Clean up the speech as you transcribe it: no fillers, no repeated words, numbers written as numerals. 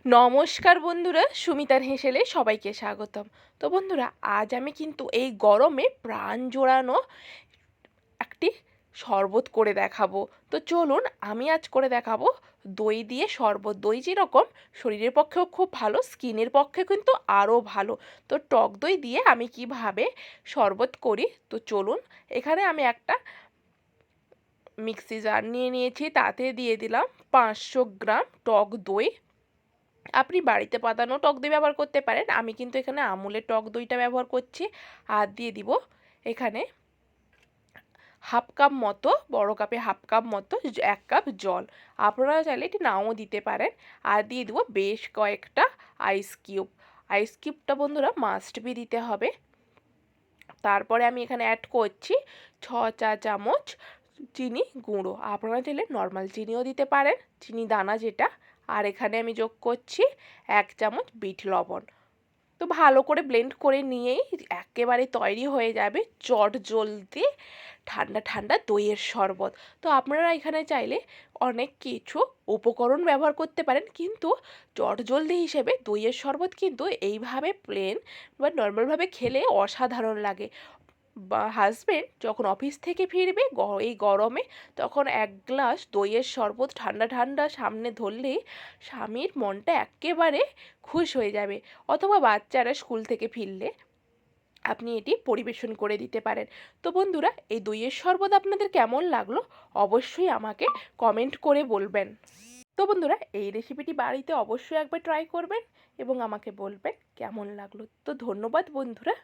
নমস্কার বন্ধুরা, সুমিতার হেসেলে সবাইকে স্বাগতম। তো বন্ধুরা, আজ আমি কিন্তু এই গরমে প্রাণ জোড়ানো একটি শরবত করে দেখাবো। তো চলুন, আমি আজ করে দেখাবো দই দিয়ে শরবত। দই যেরকম শরীরের পক্ষেও খুব ভালো, স্কিনের পক্ষে কিন্তু আরও ভালো। তো টক দই দিয়ে আমি কিভাবে শরবত করি, তো চলুন। এখানে আমি একটা মিক্সি জার নিয়ে নিয়েছি, তাতে দিয়ে দিলাম 500 গ্রাম টক দই। আপনি বাড়িতে পাতানো টক দই ব্যবহার করতে পারেন, আমি কিন্তু এখানে আমুলের টক দইটা ব্যবহার করছি। আর দিয়ে দিব এখানে হাফ কাপ মতো, বড় কাপে হাফ কাপ মতো 1 কাপ জল। আপনারা চাইলে এটি নাও দিতে পারেন। আর দিয়ে দিব বেশ কয়েকটা আইস কিউব। আইস কিউবটা বন্ধুরা মাস্ট বি দিতে হবে। তারপরে আমি এখানে অ্যাড করছি 6 চা চামচ চিনি গুঁড়ো। আপনারা চাইলে নর্মাল চিনিও দিতে পারেন, চিনি দানা যেটা। আর এখানে আমি যোগ করছি 1 চামচ বিট লবণ। তো ভালো করে ব্লেন্ড করে নিয়েই একেবারে তৈরি হয়ে যাবে চটজলদি ঠান্ডা ঠান্ডা দইয়ের শরবত। তো আপনারা এখানে চাইলে অনেক কিছু উপকরণ ব্যবহার করতে পারেন, কিন্তু চটজলদি হিসেবে দইয়ের শরবত কিন্তু এইভাবে প্লেন বা নর্মালভাবে খেলে অসাধারণ লাগে। বা হাজবেন্ড যখন অফিস থেকে ফিরবে এই গরমে, তখন 1 গ্লাস দইয়ের শরবত ঠান্ডা ঠান্ডা সামনে ধরলেই স্বামীর মনটা একেবারে খুশ হয়ে যাবে। অথবা বাচ্চারা স্কুল থেকে ফিরলে আপনি এটি পরিবেশন করে দিতে পারেন। তো বন্ধুরা, এই দইয়ের শরবত আপনাদের কেমন লাগলো অবশ্যই আমাকে কমেন্ট করে বলবেন। তো বন্ধুরা, এই রেসিপিটি বাড়িতে অবশ্যই একবার ট্রাই করবেন এবং আমাকে বলবেন কেমন লাগলো। তো ধন্যবাদ বন্ধুরা।